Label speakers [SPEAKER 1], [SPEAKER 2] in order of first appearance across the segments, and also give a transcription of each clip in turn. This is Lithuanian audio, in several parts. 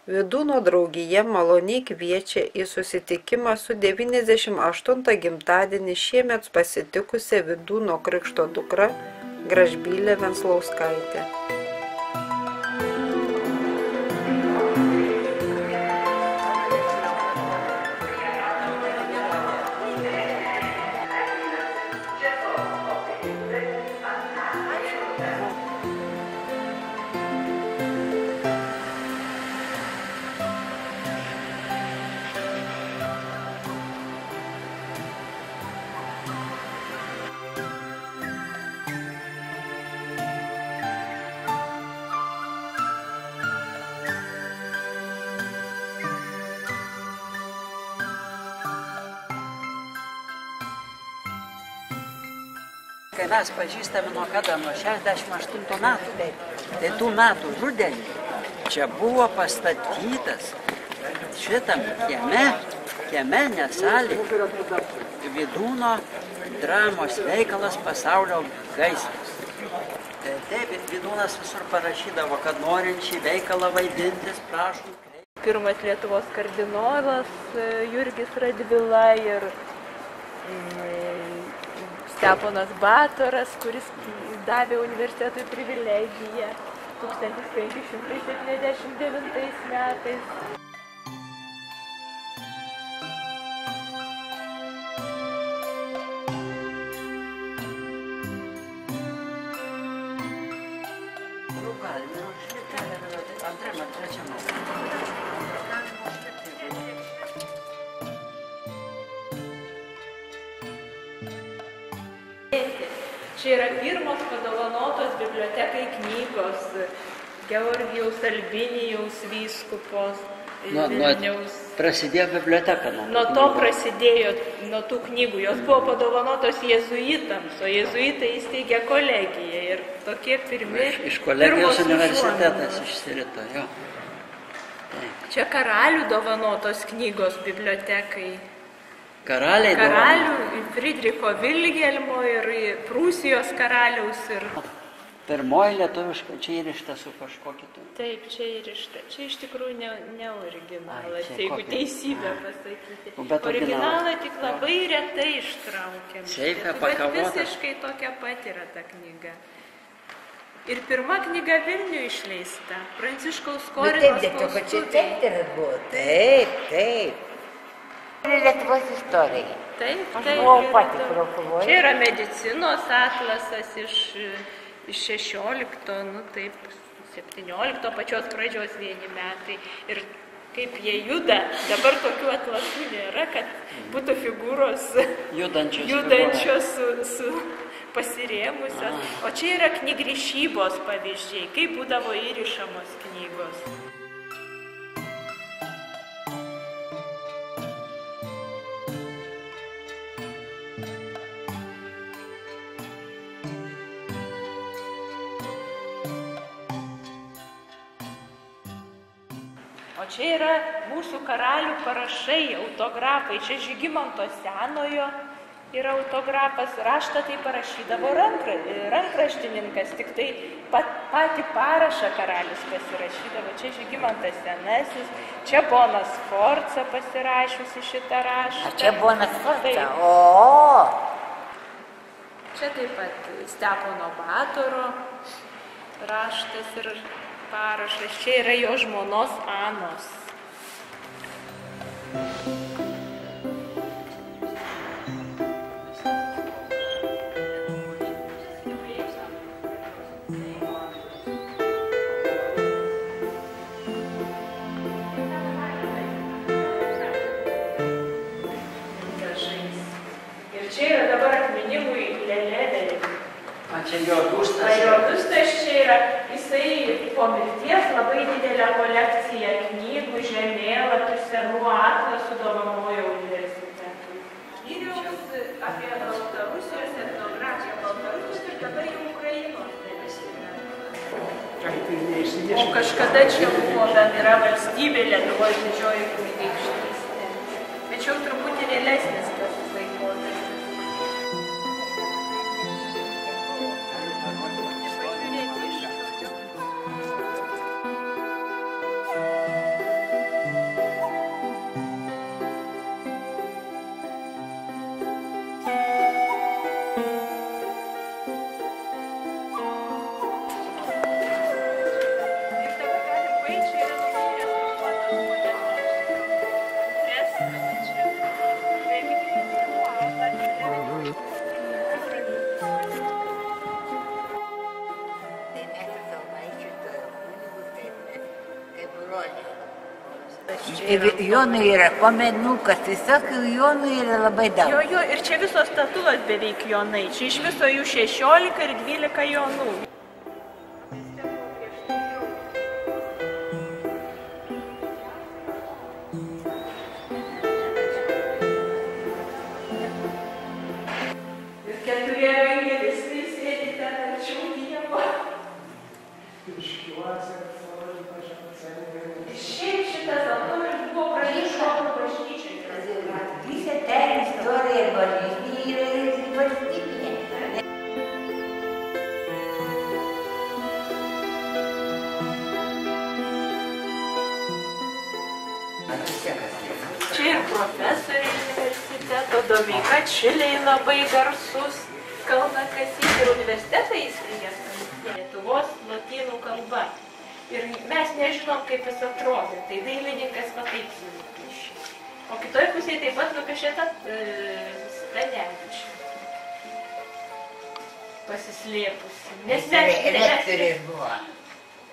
[SPEAKER 1] Vydūno draugija maloniai kviečia į susitikimą su 98 gimtadienį šiemet pasitikusia Vydūno krikšto dukra Gražbylė Venclauskaitė.
[SPEAKER 2] Kai mes pažįstame nuo kada, nuo 68 metų, tai tų metų rudenį čia buvo pastatytas šitam kieme nesalė Vydūno dramos veikalas Pasaulio gaisras. Taip, Vydūnas visur parašydavo, kad norinčiai veikalą vaidintis, prašom.
[SPEAKER 3] Pirmas Lietuvos kardinolas Jurgis Radvila ir Steponas Batoras, kuris davė universitetui privilegiją 1579 metais. Čia yra pirmos padovanotos bibliotekai knygos Georgijaus Albinijaus vyskupos Vilniaus.
[SPEAKER 2] Prasidėjo biblioteka.
[SPEAKER 3] Nuo to prasidėjo, nuo tų knygų. Jos buvo padovanotos jėzuitams, o jėzuitai įsteigė kolegiją. Ir tokie pirmi.
[SPEAKER 2] Iš kolegijos universitetas išsirito, jo.
[SPEAKER 3] Čia karalių dovanotos knygos bibliotekai.
[SPEAKER 2] Karalių
[SPEAKER 3] Friedricho Vilhelmo ir Prūsijos karaliaus.
[SPEAKER 2] Pirmoji lietuviška, čia įrišta su kažko kitu.
[SPEAKER 3] Taip, čia įrišta. Čia iš tikrųjų ne originalas, jeigu teisybę pasakyti. Originalą tik labai retai ištraukiam. Bet visiškai tokia pat yra ta knyga. Ir pirma knyga Vilniuje išleista. Pranciškaus Skorinos
[SPEAKER 4] spaustuvėje. Taip. Lietuvos istorijai.
[SPEAKER 3] Taip.
[SPEAKER 4] Čia
[SPEAKER 3] yra medicinos atlasas iš 16, 17 pačios pradžios vieni metai. Ir kaip jie juda, dabar tokių atlasų nėra, kad būtų figūros judančios su pasirėmusios. O čia yra knygrišybos pavyzdžiai, kaip būdavo įrišamos knygos. O čia yra mūsų karalių parašai, autografai. Čia Žygimanto Senojo yra autografas. Raštą tai parašydavo rankraštininkas, tik tai patį parašą karalius pasirašydavo. Čia Žygimantas Senasis, čia Bonas Sforca pasirašiusi šitą raštą.
[SPEAKER 4] Čia Bonas Sforca,
[SPEAKER 3] Čia taip pat Stepono Batoro raštas ir parašas. Čia yra jo žmonos Anos. Ir čia yra dabar atminimui Lelevelį.
[SPEAKER 2] Čia jo biustas.
[SPEAKER 3] Jo biustas čia yra. Jisai po mirties labai didelę kolekciją knygų, žemėlapių, senų atlasų dovanojo universitetui. Skyriaus apie Baltarusijos etnografiją Baltarusijos ir dabar jau Ukrainos dalis. O kažkada čia buvo bendra valstybė Lietuvos didžioji kunigaikštystė. Bet čia jau truputį vėlesnis tas laikotarpis. tėvai čia yra labai rekonstruotas
[SPEAKER 4] Ir Jonui yra pamenukas, visokių Jonų yra labai daug.
[SPEAKER 3] Jo, ir čia visos statulos beveik Jonai. Čia iš viso jų 16 ir 12 Jonų. Ir 4 evangelistai sėdi ten arčiau Dievo. Šiaip šitas altorius buvo pranciškonų bažnyčiai.
[SPEAKER 4] Visa ta istorija ir bažnytinė ir valstybinė.
[SPEAKER 3] Čia ir profesoriai universiteto, Domeika Čiliai labai garsus, kalnakasys ir universitetą įsteigęs Lietuvos lotynų kalba. Ir mes nežinom, kaip jis atrodė, tai dailininkas va taip nupiešė. O kitoj pusėje taip pat nupiešė tą Stanevičių. Pasislėpusi. Nes
[SPEAKER 4] Rektorius buvo.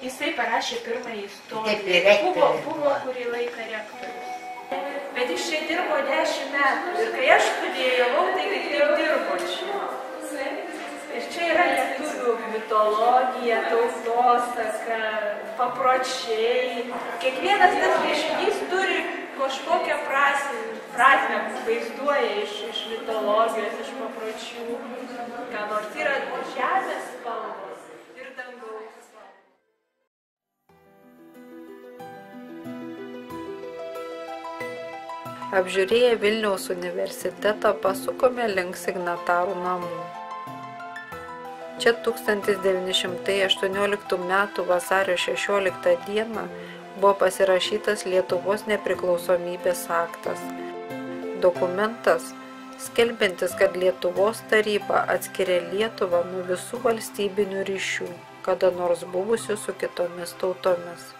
[SPEAKER 3] Jisai parašė pirmąjį istoriją. Buvo kurį laiką rektorius. Bet jis čia dirbo 10 metų. Ir kai aš studijavau, tai kaip ir dirbo čia. Ir čia yra lietuvių mitologija, tautosaka, papročiai. Kiekvienas tas piešinys turi kažkokią prasmę, vaizduoja iš mitologijos, iš papročių. Ką nors yra žemės spalvos ir dangaus spalvos.
[SPEAKER 1] Apžiūrėję Vilniaus universitetą pasukome link signatarų namų. Čia 1918 m. vasario 16 d. buvo pasirašytas Lietuvos nepriklausomybės aktas. Dokumentas, skelbiantis, kad Lietuvos taryba atskiria Lietuvą nuo visų valstybinių ryšių, kada nors buvusių su kitomis tautomis.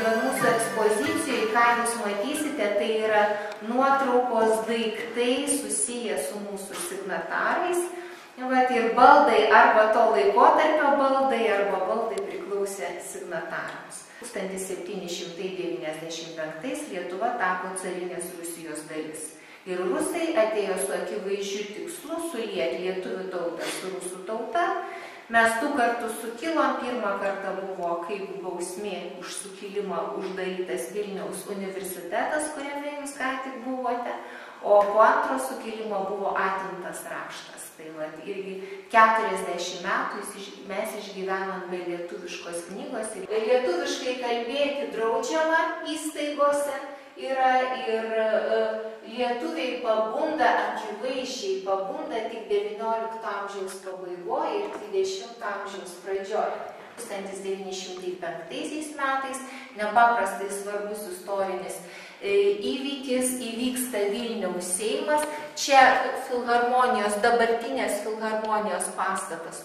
[SPEAKER 5] Mūsų ekspozicijoje, ką jūs matysite, tai yra nuotraukos daiktai susiję su mūsų signatarais. Ir baldai arba to laikotarpio baldai, arba baldai priklausė signatarams. 1795 Lietuva tapo carinės Rusijos dalis. Ir rusai atėjo su akivaizdžiu tikslu sulieti lietuvių tautą su rusų tauta. Mes 2 kartus sukilom, pirmą kartą buvo kaip bausmė už sukilimą uždarytas Vilniaus universitetas, kuriame jūs ką tik buvote, o po antro sukilimo buvo atimtas raštas. Tai irgi 40 metų mes išgyvenom be lietuviškos knygos. Lietuviškai kalbėti draudžiama įstaigose yra ir lietuviai pabunda, akivaizdžiai pabunda tik 19 amžiaus pabaigoje ir 20 amžiaus pradžioje. 1905 metais nepaprastai svarbus istorinis įvykis įvyksta Vilniaus Seimas. Čia filharmonijos, dabartinės filharmonijos pastatas.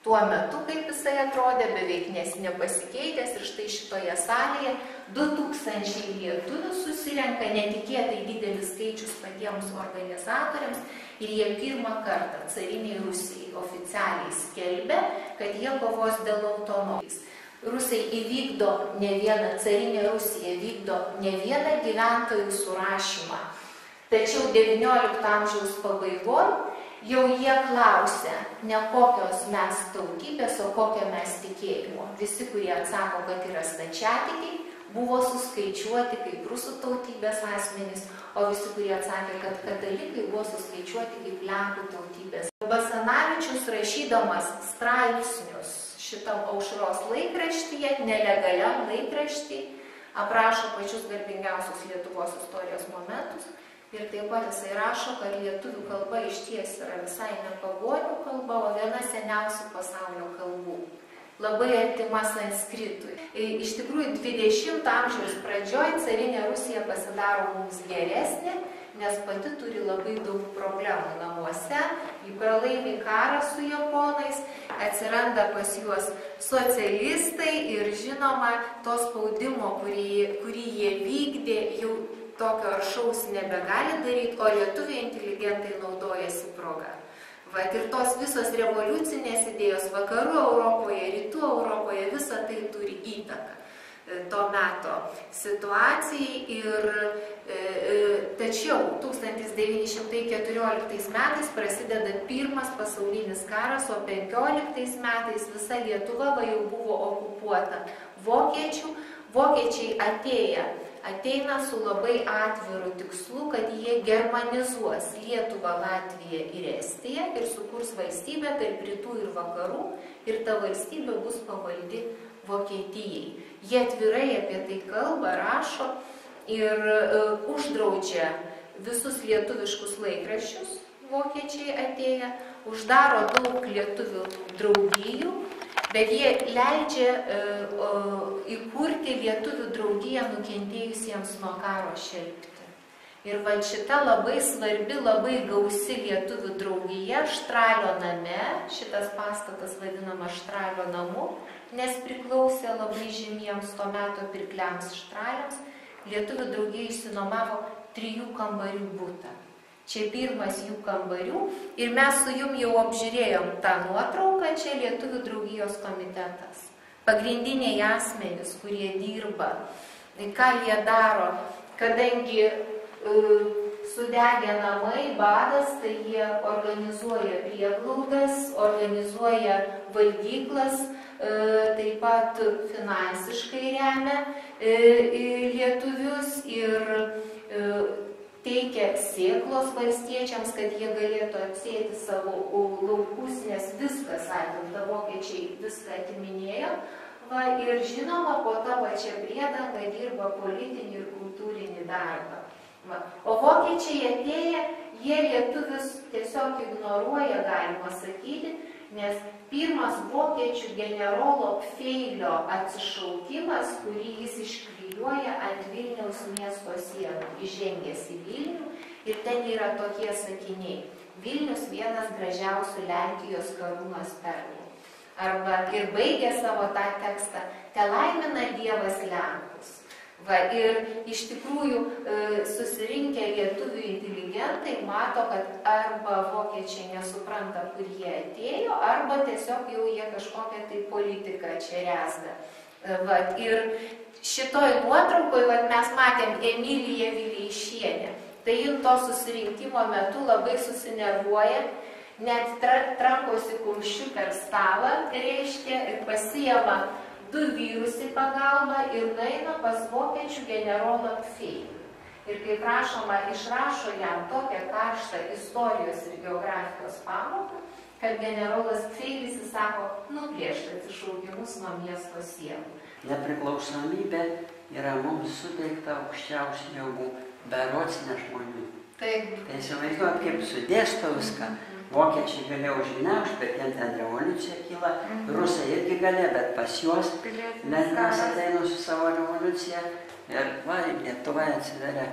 [SPEAKER 5] Tuo metu, kaip jisai atrodė, beveik nepasikeitęs ir štai šitoje salėje 2000 lietuvių susirenka, netikėtai didelis skaičius patiems organizatoriams ir jie pirmą kartą cariniai Rusijai oficialiai skelbia, kad jie kovos dėl autonomijos. Rusai įvykdo ne vieną, carinė Rusija vykdo ne vieną gyventojų surašymą. Tačiau 19 amžiaus pabaigoje jau jie klausia, ne kokios mes tautybės, o kokio mes tikėjimo. Visi, kurie atsako, kad yra stačiatikiai, buvo suskaičiuoti kaip rusų tautybės asmenys, o visi, kurie atsakė, kad katalikai, buvo suskaičiuoti kaip lenkų tautybės. Basanavičius, rašydamas straipsnius šitam Aušros laikraštyje, nelegaliam laikraštį, aprašo pačius garbingiausius Lietuvos istorijos momentus. Ir taip pat jisai rašo, kad lietuvių kalba išties yra visai ne pagonių kalba, o viena seniausių pasaulio kalbų. Labai artima sanskritui. Iš tikrųjų, 20 amžiaus pradžioj carinė Rusija pasidaro mums geresnė nes pati turi labai daug problemų namuose, jį pralaimi karą su japonais, atsiranda pas juos socialistai ir žinoma, to spaudimo, kurį jie vykdė, jau tokio aršaus nebegali daryti, o lietuviai inteligentai naudojasi progą. Vat ir tos visos revoliucinės idėjos vakarų Europoje, rytų Europoje, visa tai turi įtaką to meto situacijai. Tačiau 1914 metais prasideda pirmas pasaulinis karas, o 15 metais visa Lietuva jau buvo okupuota vokiečių. Vokiečiai ateina su labai atviru tikslu, kad jie germanizuos Lietuvą, Latviją ir Estiją ir sukurs valstybę tarp rytų ir vakarų, ir ta valstybė bus pavaldi Vokietijai. Jie atvirai apie tai kalba, rašo ir uždraudžia visus lietuviškus laikraščius, vokiečiai atėję, uždaro daug lietuvių draugijų, bet jie leidžia įkurti lietuvių draugiją nukentėjusiems nuo karo šelpti. Ir va šita labai svarbi, labai gausi lietuvių draugija Štralio name, šitas pastatas vadinama Štralio namu, nes priklausė labai žymiems to meto pirkliams Štraliams, lietuvių draugija išsinomavo 3 kambarių butą. Čia pirmas jų kambarių ir mes su jum jau apžiūrėjom tą nuotrauką, čia Lietuvių draugijos komitetas. Pagrindiniai asmenys, kurie dirba, ką jie daro, kadangi sudegė namai, badas, tai jie organizuoja prieglaudas, organizuoja valgyklas, taip pat finansiškai remia lietuvius ir teikia sėklos valstiečiams, kad jie galėtų apsėti savo laukus, nes viskas atimta, vokiečiai viską atiminėjo. Ir žinoma, po tą pačią priedangą dirba politinį ir kultūrinį darbą. O vokiečiai atėję, jie lietuvius tiesiog ignoruoja, galima sakyti, nes pirmas vokiečių generolo Pfeilio atsišaukimas, kurį jis išklijuoja ant Vilniaus miesto sienų, įžengęs į Vilnių, ir ten yra tokie sakiniai: Vilnius vienas gražiausių Lenkijos karūnos perlų. Arba ir baigė savo tą tekstą: telaimina Dievas Lenkus. Ir iš tikrųjų susirinkę lietuvių inteligentai mato, kad arba vokiečiai nesupranta, kur jie atėjo, arba tiesiog jau jie kažkokią tai politiką čia rezga. Ir šitoj nuotraukoj mes matėm Emiliją Vileišienę. Tai jin to susirinkimo metu labai susinervuoja, net trankosi kumščiu per stalą, reiškia, ir pasiima 2 vyrus į pagalbą ir nueina pas vokiečių generolą Pfeilį. Ir kaip rašoma, išrašo jam tokią karštą istorijos ir geografijos pamoką, kad generolas Pfeilis sako: nuplėšt atsišaukimus nuo miesto sienų.
[SPEAKER 2] Nepriklausomybė yra mums suteikta aukščiausių jėgų, berods ne žmonių. Tai įsivaizduojat, kaip sudėsto viską. Vokiečiai galėjo užgniaužti, bet jiems ten revoliucija kyla, rusai irgi galėjo, bet pas juos Leninas ateina su savo revoliucija ir Lietuva atsiveria,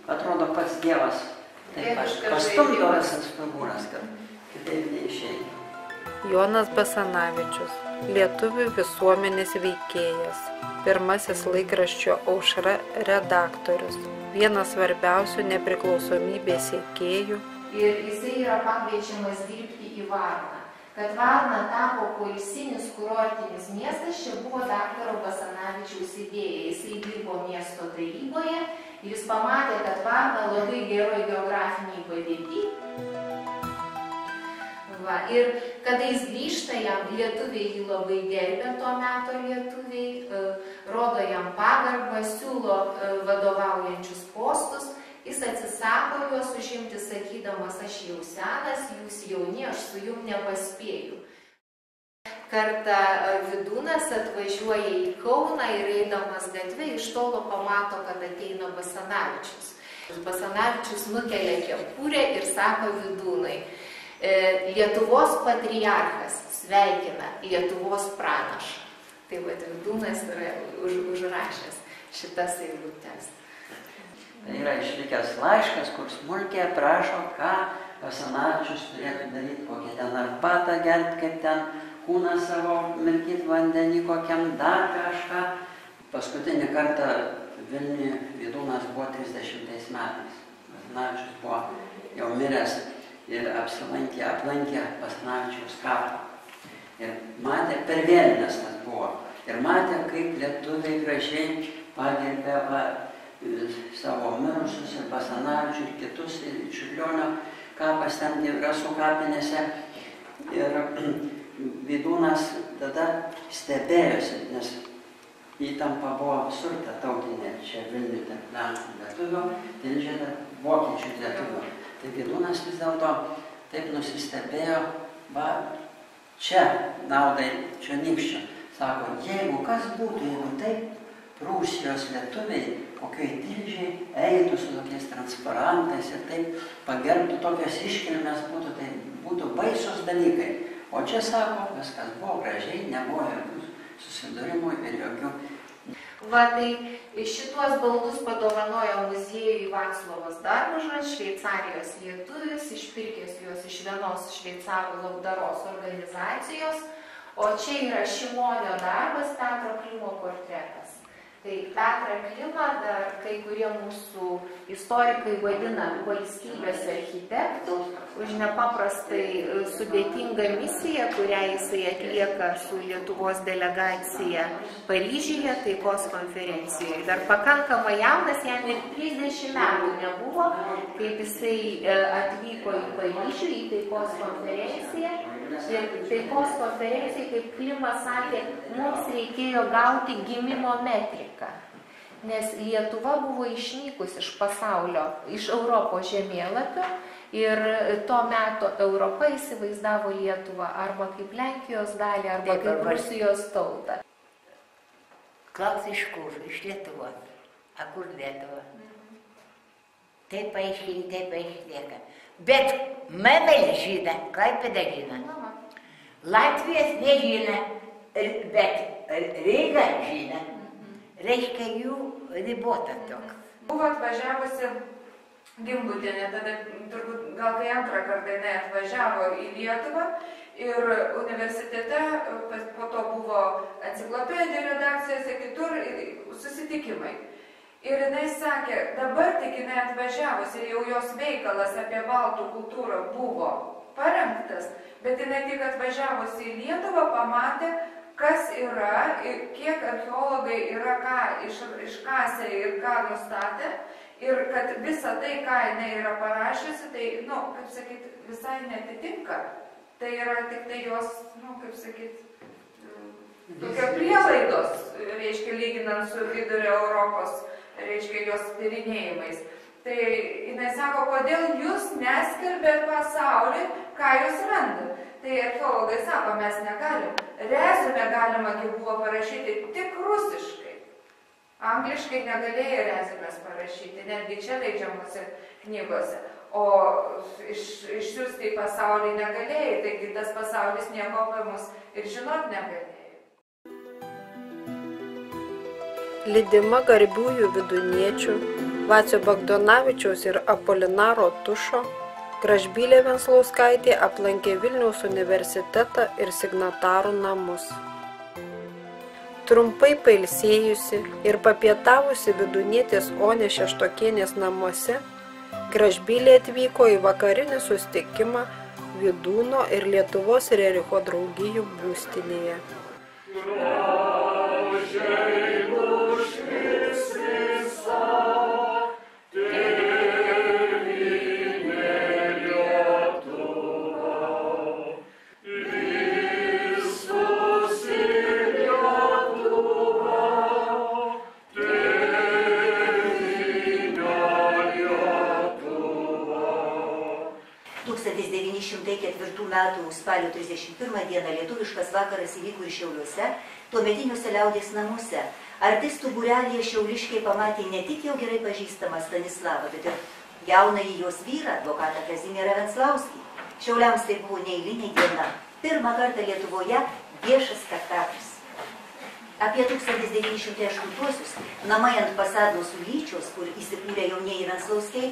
[SPEAKER 2] atrodo pats Dievas taip pastumdo visas figūras, kad kitaip neišeina.
[SPEAKER 1] Jonas Basanavičius, lietuvių visuomenės veikėjas, pirmasis laikraščio Aušra redaktorius, vienas svarbiausių nepriklausomybės siekėjų.
[SPEAKER 5] Ir jisai yra pakviečiamas dirbti į Varną. Kad Varna tapo poilsinis kurortinis miestas, čia buvo daktaro Basanavičiaus idėja. Jisai dirbo miesto taryboje ir jis pamatė, kad Varna labai geroj geografiniai padėty. Ir kada jis grįžta, jam lietuviai jį labai gerbė, to meto lietuviai, rodo jam pagarbą, siūlo vadovaujančius postus. Jis atsisako juos užimti, sakydamas: aš jau senas, jūs jauni, aš su jum nepaspėju. Kartą Vidūnas atvažiuoja į Kauną ir eidamas gatvę iš tolo pamato, kad ateina Basanavičius. Basanavičius nukelia kepurę ir sako Vidūnai: Lietuvos patriarchas sveikina Lietuvos pranašą. Tai Vidūnas yra užrašęs šitas eilutes.
[SPEAKER 2] Tai yra išlikęs laiškas, kur smulkiai aprašo, ką Basanavičius turėtų daryti, kokią ten arbatą gerti, kaip ten kūną savo mirkyti vandenį, kokiam dar kažką. Paskutinį kartą Vilniuje Vydūnas buvo 30 metais. Basanavičius buvo jau miręs ir aplankė Basanavičiaus kapą. Ir matė, per vėlines tas buvo. Ir matė, kaip lietuviai gražiai pagerbė savo mirusius ir Basanavičių ir kitus, ir Čiurlionio kapas ten Rasų kapinėse. Ir Vydūnas tada stebėjosi, nes įtampa buvo visur ta tautinė, čia Vilniuje tarp Lenkų lietuvių, Tilžėje tarp vokiečių lietuvių. Tai Vydūnas vis dėlto taip nusistebėjo, va, čia naudai čionykščio. Sako, jeigu kas būtų, jeigu taip Prūsijos lietuviai kokioj Tilžėj eitų su tokiais transparantais ir taip pagerbtų tokias iškilmes būtų, tai būtų baisus dalykai. O čia sako, viskas buvo gražiai, nebuvo jokių susidūrimų ir jokių.
[SPEAKER 5] Va, tai šituos baldus padovanojo muziejui Vaclovas Darmužas, Šveicarijos lietuvis, išpirkęs juos iš vienos šveicarų labdaros organizacijos, o čia yra Šimonio darbas, Petro Klimo portretas. Tai Petrą Klimą dar kai kurie mūsų istorikai vadina valstybės architektų už nepaprastai sudėtingą misiją, kurią jisai atlieka su Lietuvos delegacija Paryžiuje taikos konferencijoje. Dar pakankamai jaunas, jam ir 30 metų nebuvo, kaip jisai atvyko į Paryžių į taikos konferenciją. Ir taikos konferencijai, kaip Klimas sakė, mums reikėjo gauti gimimo metriką, nes Lietuva buvo išnykus iš pasaulio, iš Europos žemėlapio ir to meto Europa įsivaizdavo Lietuvą arba kaip Lenkijos dalį, arba kaip Rusijos tautą.
[SPEAKER 4] Klaus iš kur? Iš Lietuvos. A kur Lietuva? Taip paaiškėka. Bet Memelį žino, Klaipėdą žino. Latvijos nežino, bet Ryga žino. Reiškia jų ribota toks.
[SPEAKER 6] Buvo atvažiavusi Gimbutienė, tada turbūt gal kai antrą kartą jinai atvažiavo į Lietuvą ir universitete, po to buvo enciklopedijų redakcijose, kitur susitikimai. Ir jinai sakė, dabar tik jinai atvažiavus ir jau jos veikalas apie baltų kultūrą buvo parengtas, bet jinai tik atvažiavus į Lietuvą pamatė, kas yra, kiek archeologai yra ką iškasę ir ką nustatė, ir kad visa tai, ką jinai yra parašiusi, tai, kaip sakyt, visai netitinka. Tai yra tik tai jos, kaip sakyt, tokia prielaidos, reiškia, lyginant su Vidurio Europos, reiškia, jos tyrinėjimais. Tai jinai sako, kodėl jūs neskelbėt pasaulį, ką jūs randat. Tai archeologai sako, mes negalim. Reziumė galima buvo parašyti tik rusiškai. Angliškai negalėjo reziumės parašyti, netgi čia leidžiamuose knygose. O išsiųsti į pasaulį negalėjai, taigi tas pasaulis nieko apie mus ir žinot negalėjo.
[SPEAKER 1] Lydima garbiųjų viduniečių Vacio Bagdonavičiaus ir Apolinaro Tušo, Gražbylė Venslauskaitė aplankė Vilniaus universitetą ir signatarų namus. Trumpai pailsėjusi ir papietavusi vidunietės Onės Šeštokienės namuose, Gražbylė atvyko į vakarinį susitikimą Vydūno ir Lietuvos Rericho draugijų būstinėje.
[SPEAKER 7] Spalio 31 dieną lietuviškas vakaras įvyko ir Šiauliuose, tuometiniuose liaudies namuose. Artistų būrelyje šiauliškiai pamatė ne tik jau gerai pažįstamą Stanislavą, bet ir jaunąjį jos vyrą, advokatą Kazimierą Venclauskį. Šiauliams tai buvo neeilinė diena. Pirmą kartą Lietuvoje viešas spektaklis. Apie 1908-uosius namai ant Pasados Ulyčios, kur įsikūrė jaunieji Venclauskiai,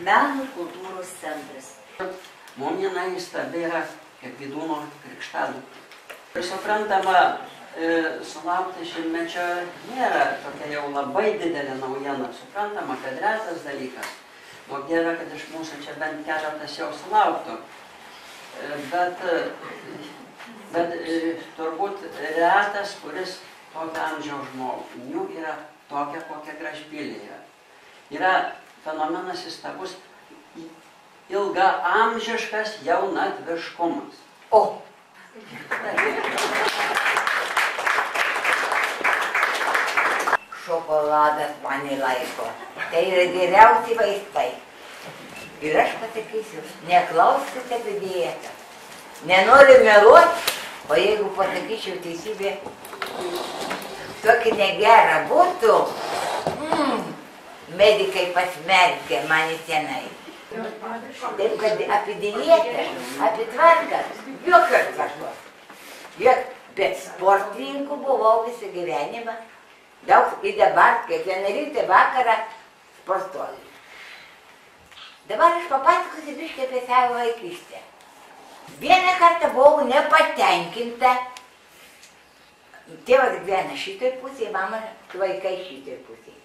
[SPEAKER 7] meno ir kultūros centras.
[SPEAKER 2] Mums viena įstabi yra kaip Vydūno krikštadukra. Ir suprantama, sulaukti šimtmečio nėra tokia jau labai didelė naujiena. Suprantama, kad retas dalykas. Duok Dieve, kad iš mūsų čia bent keletas jau sulauktų. Bet turbūt retas, kuris tokio amžiaus žmonių yra tokia, kokia Gražbylėje. Yra fenomenas įstabus ilgaamžiškas jaunatviškumas.
[SPEAKER 4] O! Šokoladas mane laiko. Tai yra geriausi vaistai. Ir aš pasakysiu, neklauskite apie dietą. Nenoriu meluoti, o jeigu pasakyčiau teisybę, tokį negerą būtų, medikai pasmerkė mane senai. Taip, kad apie dietą, apie tvarką, jokios tvarkos. Bet sportininkų buvau visą gyvenimą. Daug ir dabar, kiekvieną rytą vakarą sportuoju. Dabar aš papasakosiu biškį apie savo vaikystę. Vieną kartą buvau nepatenkinta. Tėvas gyvena šitoj pusėje, mama vaikai šitoj pusėje.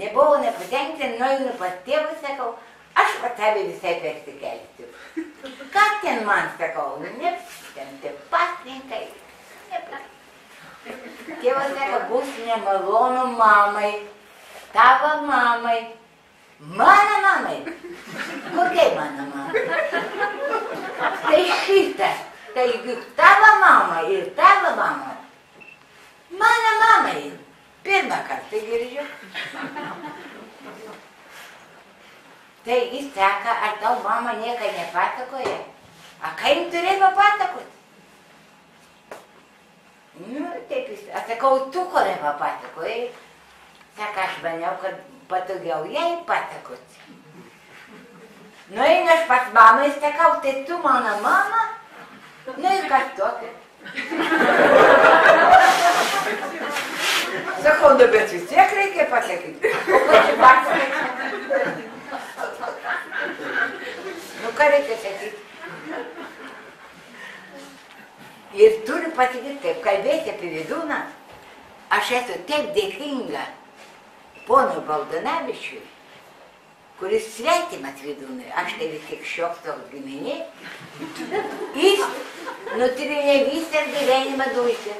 [SPEAKER 4] Nebuvau nepatenkinta, nueinu pas tėvus, sakau, aš pas tave visai persikelsiu. Ką ten man, sakau, ten tie pasninkai, nepasninkai. Tėvas sako, bus nemalonu mamai, tavo mamai. Mano mamai? Kokiai mano mamai? Tai šitas, taigi tavo mama ir tavo mama. Mano mamai. Pirmą kartą girdžiu. Tai jis sako, ar tau mama nieko nepasakoja? A ką jums turėjo papasakoti? Nu, taip jis, aš sakau, tu ko nepapasakojai? Sako, aš maniau, kad patogiau jai pasakoti. Nu, einu aš pas mamą, jis sakau, tai tu mano mama? Nu, ir kas tokia? Sakau, nu, bet vis tiek reikia pasakyti. O pačiu pasakyti. Nu, ką reikia sakyti? Ir turiu pasakyti, kaip kalbėti apie Vydūną, aš esu taip dėkinga ponui Baldanavičiui, kuris svetimas Vydūnui, aš tai vis tik šioks toks giminė, jis nutrynė visą gyvenimą dulkę.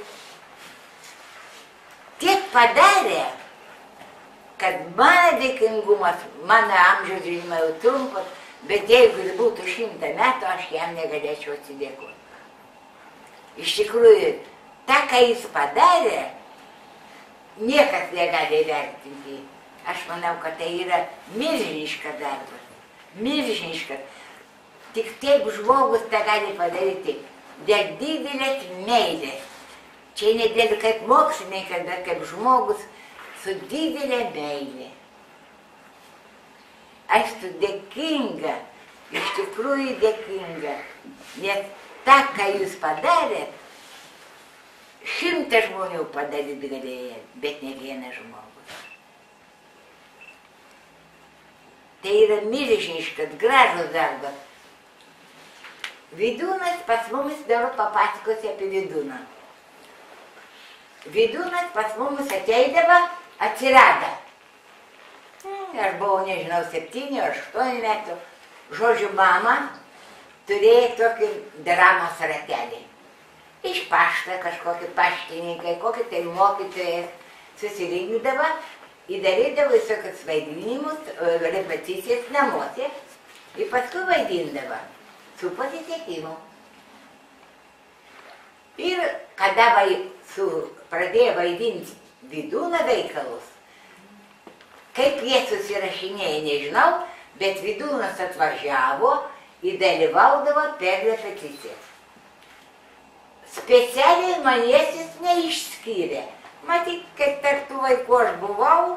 [SPEAKER 4] Tiek padarė, kad mano dėkingumas, mano amžiaus žinoma jau trumpas, bet jeigu jis būtų 100 metų, aš jam negalėčiau atsidėkoti. Iš tikrųjų, tą, ką jis padarė, niekas negali vertinti. Aš manau, kad tai yra milžiniškas darbas. Milžiniškas. Tik taip žmogus tą gali padaryti. Dėl didelės meilės. Čia ne dėl kaip mokslininkas, bet kaip žmogus su didelė meilė. Aš esu dėkinga, iš tikrųjų dėkinga, nes tą, ką jūs padarėt, 100 žmonių padaryti galėjo, bet ne vienas žmogus. Tai yra milžiniškas, gražus darbas. Vydūnas pas mumis dabar papasakosiu apie Vydūną. Vydūnas pas mumis ateidavo, atsirado. Aš buvau, nežinau, 7 ar 8 metų. Žodžiu, mama turėjo tokį dramos ratelį. Iš pašto kažkokį paštininkai, kokį tai mokytojas susirinkdavo, įdarydavo visokius vaidinimus, repeticijas namuose ir paskui vaidindavo su pasisekimu. Ir kada pradėjo vaidinti Vydūno veikalus, kaip jie susirašinėja, nežinau, bet Vydūnas atvažiavo ir dalyvaudavo per repeticijas. Specialiai manęs jis neišskyrė. Matyt, kaip tarp tų vaikų aš buvau,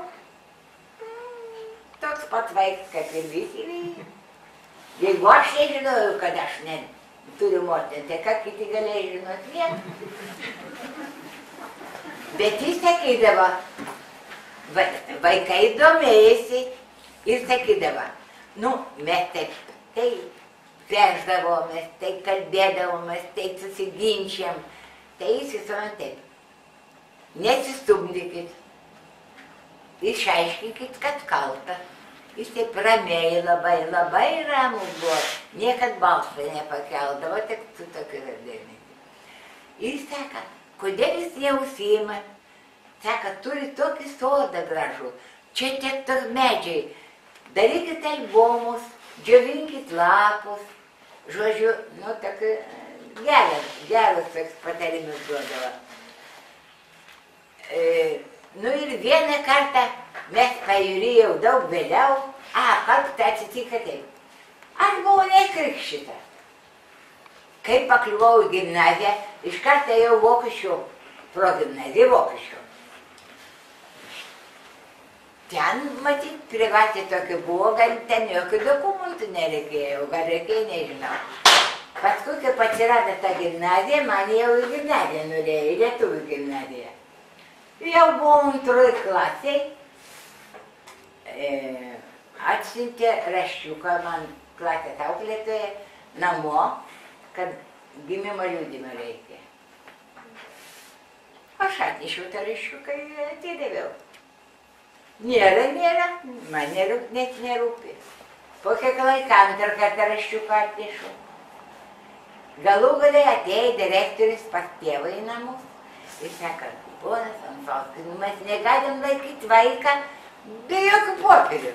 [SPEAKER 4] toks pat vaikas kaip ir visi. Jeigu aš nežinojau, kad aš turiu motiną, tai ką kiti galėjo žinoti vien. Bet jis sakydavo, vaikai domėjasi ir sakydavo, nu, mes taip veždavomės, taip kalbėdavomės, taip susiginčiam. Tai jis visuomet taip. Nesistumdykit. Išaiškinkit, kad kalta. Jis taip ramiai, labai ramus buvo. Niekad balsą nepakeldavo, tik su tokiu dėmesį. Ir sako, kodėl jis neužsiima? Sako, turi tokį sodą gražų. Čia tiek tos medžiai. Darykit albumus, džiovinkit lapus. Žodžiu, nu, tokį geras toks patarimus duodavo. Nu ir vieną kartą mes pajūry jau daug vėliau, kartą atsitiko taip. Aš buvau nekrikščyta. Kai pakliuvau į gimnaziją, iš karto jau vokiečių, progimnaziją vokiečių. Ten, matyt, privatė tokia buvo, gal ten jokių dokumentų nereikėjo, gal reikėjo, nežinau. Paskui, kaip atsirado ta gimnazija, man jau į gimnaziją norėjo, į lietuvių gimnaziją. Jau buvau antroj klasiai, atsiuntė raščiuką man klasės auklėtoja namo, kad gimimo liudijimo reikia. Aš atnešiau tą raščiuką ir atidaviau. Nėra, man net nerūpi. Po kiek laiką antrą kartą raščiuką atnešiau. Galų galiai atėjo direktorius pas tėvą į namus ir sako, ponas Anfalskas, mes negalim laikyti vaiką be jokių popierių.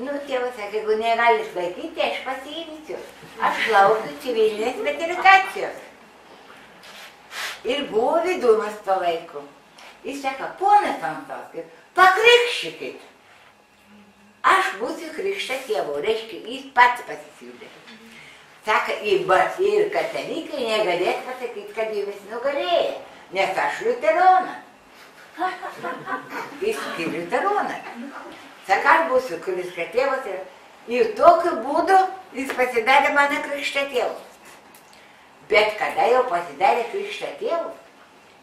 [SPEAKER 4] Nu, tėvas sakė, jeigu negalis laikyti, aš pasiimsiu. Aš laukiu civilinės metrikacijos. Ir buvo Vidūnas to laiku. Jis sako, ponas Anfalskas, pakrikščykit. Aš būsiu krikštas tėvo, reiškia, jis pats pasisiūlė. Sako, ir katalikai negalės pasakyti, kad jumis nugalėjo, nes aš liuteronas. Jis liuteronas. Sako, aš būsiu krikštas tėvas ir tokiu būdu jis pasidarė mano krikštas tėvas. Bet kada jau pasidarė krikštas tėvas,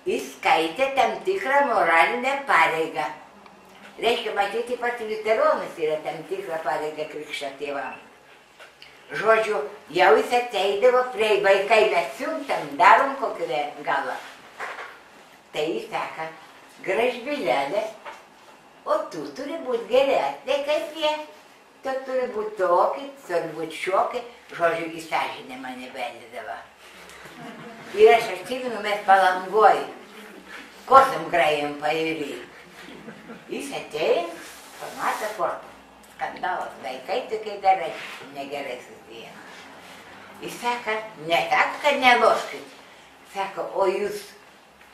[SPEAKER 4] jis skaitė tam tikrą moralinę pareigą. Reiškia, matyti, pats liuteronas yra tam tikrą pareigą krikštas tėvams. Žodžiu, jau jis ateidavo prie vaikai, mes siuntam, darom kokį galą. Tai jis sako, gražbylelė, o tu turi būti geresnė kaip jie. Tu turi būti tokį, turi būti šiokį. Žodžiu, į sąžinę mane beldydavo. Ir aš atsimenu, mes Palangoj, kosam grajam pajūry. Jis atėjo, pamatė kortą. Skandalas, vaikai tokie darai, negerai susiję. Jis sako, ne tak, kad neloškit. Sako, o jūs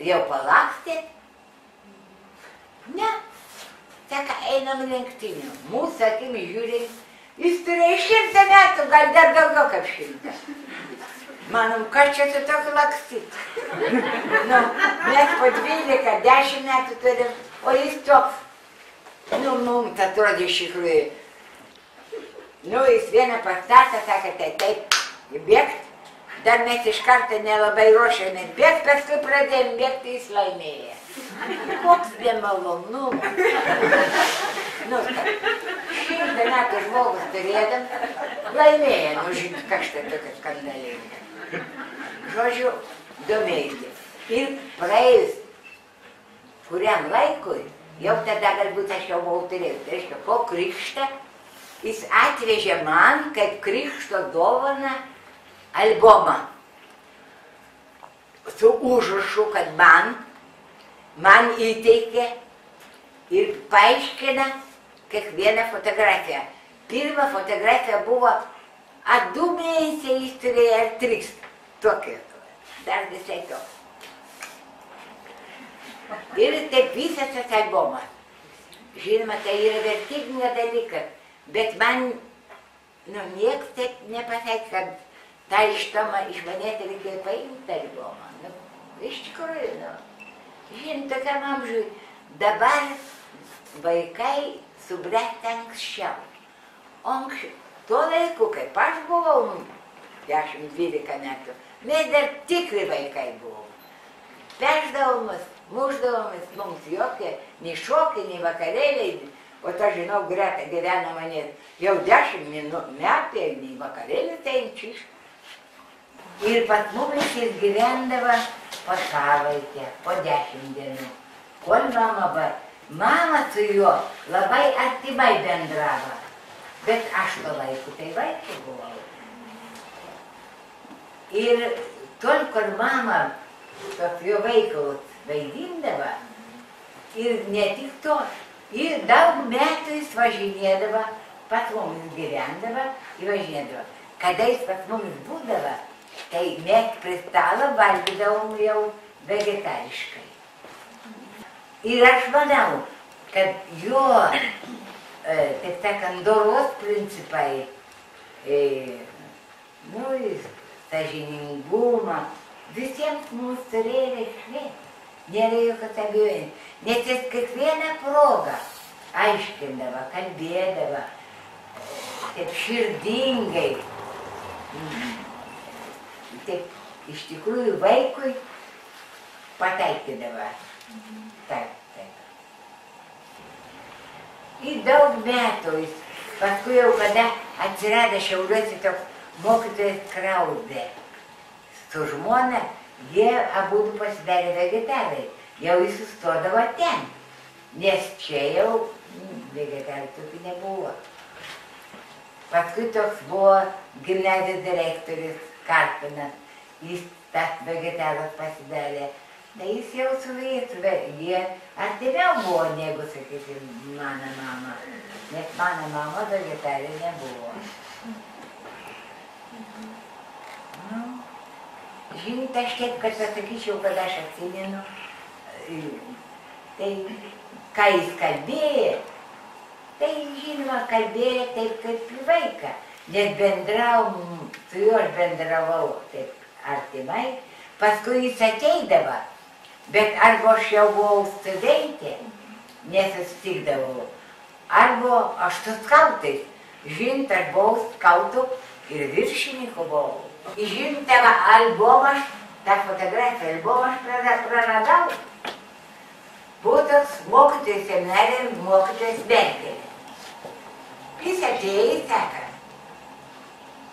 [SPEAKER 4] jau palakstėt? Ne. Sako, einam lenktynių. Mūsų akimi žiūrim, jis turėjo 100 metų, gal dar daugiau kaip 100. Manom, kad čia tu tokį lakstyt. Nu, mes po 12-10 metų turim, o jis toks. Nu, mums atrodė iš tikrųjų. Nu, jis vieną pastatą, sakė, tai taip, bėgt. Dar mes iš karto nelabai ruošėmės bėgt, paskui pradėjom bėgti, jis laimėjo. Koks nemalonumas. Nu, 100 metų žmogus turėdam, laimėjo, nu, žinot, kažtai tokia skandalinga. Žodžiu, domėjai. Ir praėjus kuriam laikui, jau tada galbūt aš jau buvau turėjus. Tai reiškia, po krikštą jis atvežė man kaip krikšto dovaną albumą. Su užrašu, kad man įteikė ir paaiškina kiekvieną fotografiją. Pirma fotografija buvo 2 mėnesiai jis turėjo ar 3. Tokie. Dar visai toks. Ir taip visas tas albumas. Žinoma, tai yra vertinga dalykas, bet man, nu, nieks taip nepasakė, kad tą ištomą iš manęs reikėjo paimti albumą. Nu, iš tikrųjų, nu, žinot, tokiam amžiui, dabar vaikai subręsta anksčiau. O anksčiau, tuo laiku, kaip aš buvau, 10-12 metų, mes dar tikri vaikai buvom. pešdavo mus, mušdavo mums jokie, nei šokiai, nei vakarėliai. O aš žinau, greta gyvena manė jau 10 metų, nei vakarėlis einčių. Ir pas mumis jis gyvendavo po savaitę, po 10 dienų. Kol mama su juo labai artimai bendravo. Bet aš to laiku tai vaikų buvau. Ir tol, kol mama tos jo vaikus vaidindavo, ir ne tik to, ir daug metų jis važinėdavo, pas mumis gyvendavo ir važinėdavo. Kada jis pas mumis būdavo, tai mes prie stalo valgydavom jau vegetariškai. Ir aš manau, kad jo, taip sakant, doros principai, sąžiningumą, visiems mums turėjo reikšmės. Nėra jokios abejonės. Nes jis kiekvieną progą aiškindavo, kalbėdavo, taip širdingai, taip iš tikrųjų vaikui pataikydavo. Taip. Ir daug metų jis, paskui jau kada atsirado Šiauliuose toks mokytojas Krauzė su žmona, jie abudu pasidarė vegetarai. Jau jis sustodavo ten, nes čia jau vegetarai tokių nebuvo. Paskui toks buvo gimnazijos direktorius Karpinas, jis tas vegetaras pasidarė. Tai jis jau su jais, jie artimiau buvo negu, sakysim, mano mama. Nes mano mama vegetarė nebuvo. Žinot, aš taip, kad pasakyčiau, kad aš atsimenu, tai ką jis kalbėjo, tai žinoma, kalbėjo taip kaip vaiką. Nes su juo aš bendravau taip artimai, paskui jis ateidavo. Bet arba aš jau buvau studentė, nesusitikdavau, arba aš su skautais. Žinot, aš buvau skautų ir viršininku buvau. Žinot, tavo albumą, tą fotografiją albumą aš praradau. Buvo toks mokytojas seminarijos, mokytojas Bergelis. Jis atėjo į seka.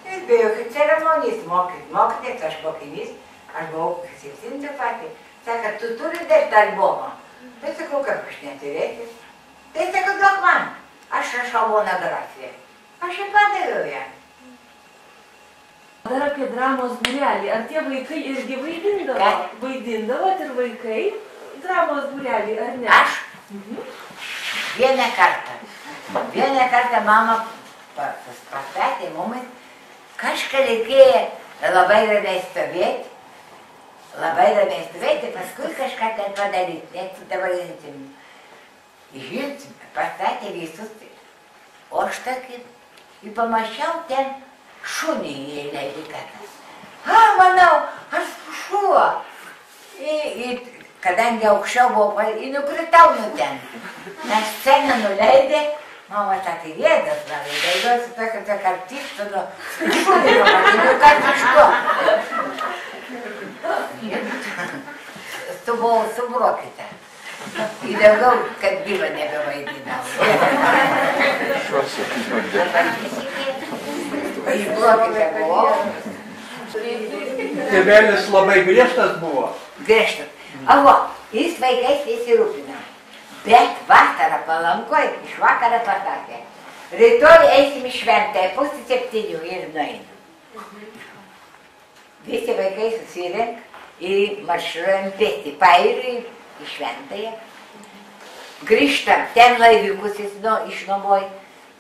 [SPEAKER 4] Jis be jokių ceremonijos mokytojas, aš mokinys, aš buvau 7 patį. Saka, tu turi dar tą albumą. Tai sakau, kad aš neturėsiu. Tai sakau, duok man. Aš rašau monografiją. Aš ir padaviau ją.
[SPEAKER 8] Dar apie dramos būrelį. Ar tie vaikai irgi vaidindavo? Vaidindavot ir vaikai dramos būrelį, ar ne?
[SPEAKER 4] Aš? Vieną kartą mama pastatė mumis. Kažką reikėjo labai ramiai stovėti. Paskui kažką ten padaryti, net su tavarintim. Žinot, pastatė visus. O aš tokį, ir pamačiau ten šunį įleidį katas. Manau, aš šuo. Ir kadangi aukščiau buvo, nukritau nuo ten. Nes sceną nuleidė, mama sakė, jėdas, daidosi tokio artisto, šunį pamatydų, kad iš ko. Subrokite. Ir daugiau, kad gyvą nebevaidinau. Išbrokite buvo.
[SPEAKER 9] Tėvelis labai griežtas buvo.
[SPEAKER 4] Griežtas. Jis vaikais nesirūpino. Bet vasarą Palankoje iš vakarą pasakė. Rytoj eisim į šventąją 6:30 ir nueinu. Visi vaikai susirenka. Ir marširuojam pėsti Pajūrį į šventąją. Grįžtam, ten laiviukus išnuomoj.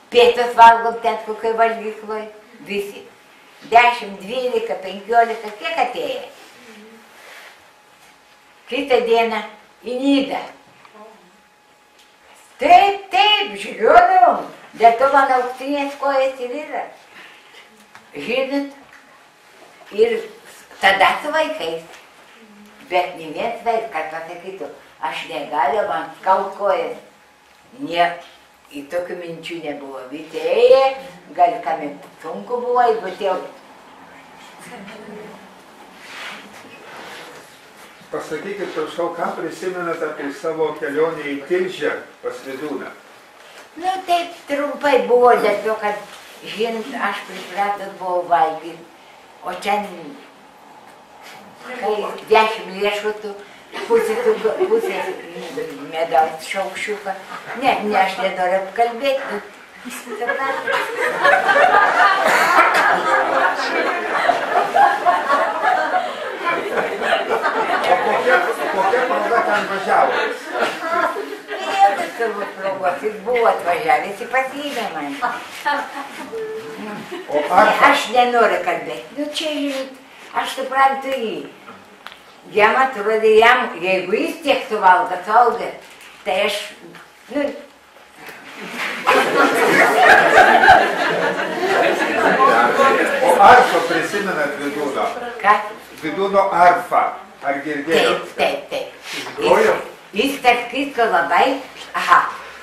[SPEAKER 4] Pietus valgom ten kokioj valgykloj. Visi. 10, 12, 15, kiek atėjo. Kitą dieną į Nidą. Taip, žygiuodavom. Dėl to man auksinės kojas ir yra. Žinot, ir tada su vaikais. Bet ne viens vaikas, kad pasakytų, aš negaliu, man skaut kojas. Į tokių minčių nebuvo. Visi ėjo, gal kam sunku buvo, jeigu jau
[SPEAKER 10] pasakykit, prašau, ką prisimenat apie savo kelionę į Tilžę pas Vydūną?
[SPEAKER 4] Nu, taip trumpai buvo, dėl to, kad, žinot, aš pripratus buvau valgyti, o čia, kai 10 riešutų, pusė medaus šaukščiuką, ne, aš nenoriu apkalbėti,
[SPEAKER 10] Kokia proga ten važiavot?
[SPEAKER 4] Niekas turbūt progos, jis buvo atvažiavęs, jis pasiėmė mane. Aš nenoriu kalbėti. Nu čia, žinot, aš suprantu jį. Jam atrodo, jeigu jis tiek suvalgo, tai aš, nu...
[SPEAKER 10] O arfą prisimenat Vydūno?
[SPEAKER 4] Ką?
[SPEAKER 10] Vydūno arfą. Ar girdėjot?
[SPEAKER 4] Taip.
[SPEAKER 10] Grojo?
[SPEAKER 4] Jis tarp kitko labai,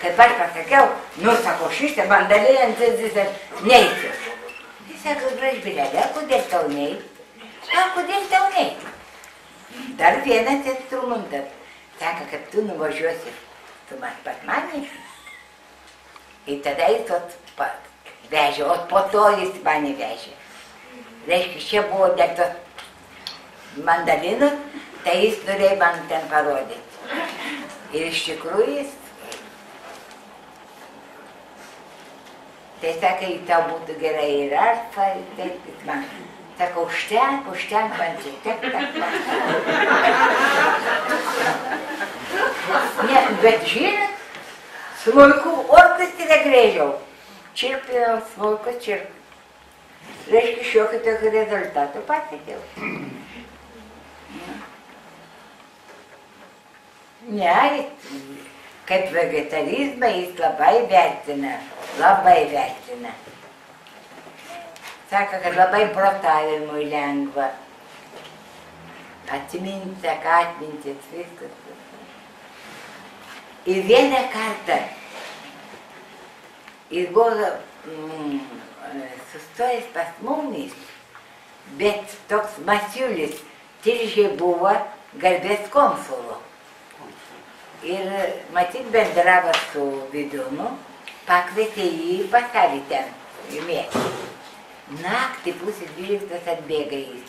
[SPEAKER 4] kaip aš pasakiau, nu, sako, šitą bandalėjantis neįsiu. Jis sako, Gražbylėlė, kodėl tau neįsiu? Kodėl tau neįsiu? Dar vienas instrumentas. Sako, kad tu nuvažiuosi, tu pas mane. Ir tada jis vežė, o po to jis mane vežė. Reiškia, čia buvo dėl tos mandalinus, tai jis norėjo man ten parodyti. Ir iš tikrųjų jis, tai sakai, tau būtų gerai ir arfa, ir taip, jis man. Sako, užtenk man čia, taip. Ne, bet žinot, smulkų orkestrą grėžiau. Čirpinau, smulkus čirpinau. Reiškia, šiokį tokį rezultatų pasiekiau. Ne, kaip vegetarizmą jis labai vertina. Sako, kad labai protavimui lengva. Atminti, atmintis, viskas. Ir vieną kartą jis buvo sustojęs pas mumis, bet toks Masiulis Tilžėj buvo garbės konsulo. Ir matyt bendravo su Vydūnu, pakvietė jį pas savį ten į miestą. Naktį pusė 12 atbėga jis.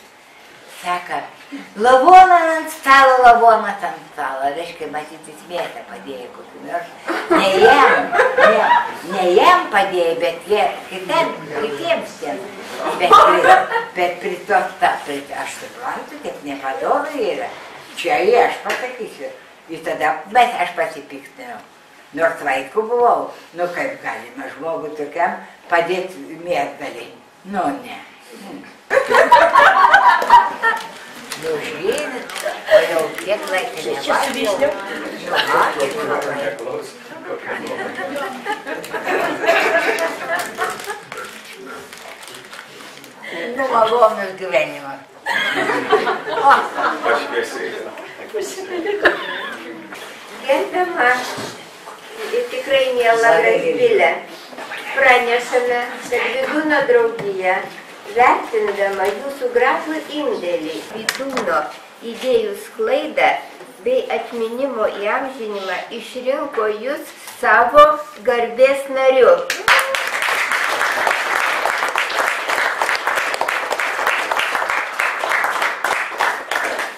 [SPEAKER 4] Saka, lavonas ant stalo, reiškia, matyt, jis mėtą padėjo kokį nors. Ne jam padėjo, bet kitiems ten. Bet pritos aš suprantu, kad nepadoru yra. Čia aš pasakysiu. Ir tada aš pasipiktinau. Nors vaikų buvau, nu kaip galima žmogui tokiam padėti mėtgalį. Nu ne. Nu žinot, o jau tiek laiką nevalgiau. Nu malonus gyvenimas.
[SPEAKER 11] Gerbiama ir tikrai miela Gražbylė, pranešame, kad Vydūno draugija, vertindama jūsų gražų indėlį Vydūno idėjų sklaidą bei atminimo įamžinimą, išrinko jūs savo garbės nariu.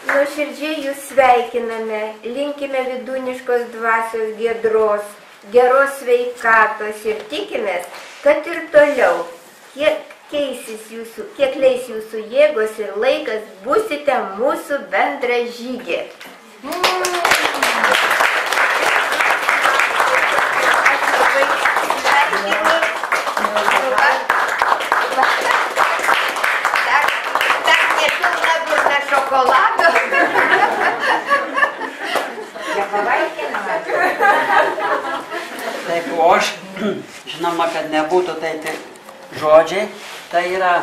[SPEAKER 11] Nuoširdžiai jūs sveikiname, linkime vidūniškos dvasios giedros, geros sveikatos ir tikimės, kad ir toliau, kiek leis jūsų jėgos ir laikas, būsite mūsų bendražygė. Šokolado.
[SPEAKER 2] Taip, o aš, žinoma, kad nebūtų tai tik žodžiai, tai yra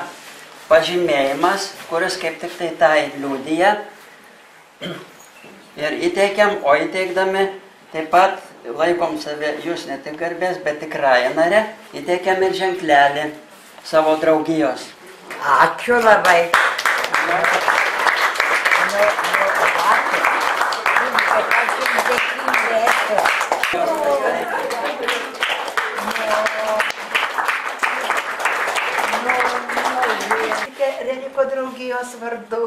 [SPEAKER 2] pažymėjimas, kuris kaip tik tai liudija. Ir įteikiam, o įteikdami taip pat laikom save jūs ne tik garbės, bet tikrąją narę, įteikiam ir ženklelį savo draugijos.
[SPEAKER 4] Ačiū labai. jums dėkinga esu.
[SPEAKER 12] Reliko draugijos vardu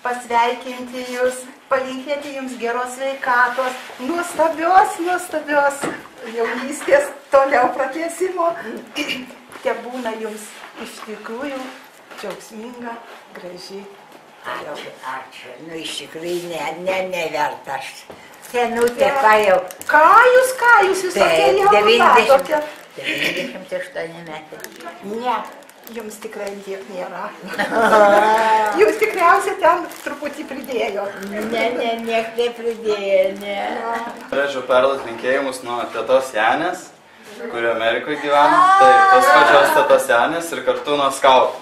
[SPEAKER 12] pasveikinti jūs, palinkėti jums geros sveikatos, nuostabios jaunystės toliau pratęsimo. Te būna jums iš tikrųjų džiaugsminga, graži.
[SPEAKER 4] Ačiū. Nu, iš tikrųjų neverta aš. Senutė, ką jau?
[SPEAKER 12] Ką jūs tokia jauna?
[SPEAKER 4] 98 metai.
[SPEAKER 12] Ne. Jums tikrai tiek nėra. Jūs tikriausiai ten truputį pridėjo.
[SPEAKER 4] Ne, niek nepridėjo, ne.
[SPEAKER 13] Norėčiau perduoti linkėjimus nuo tetos Janės, kuri Amerikoje gyvena. Tai tos pačios tetos Janės ir kartu nuo skautų.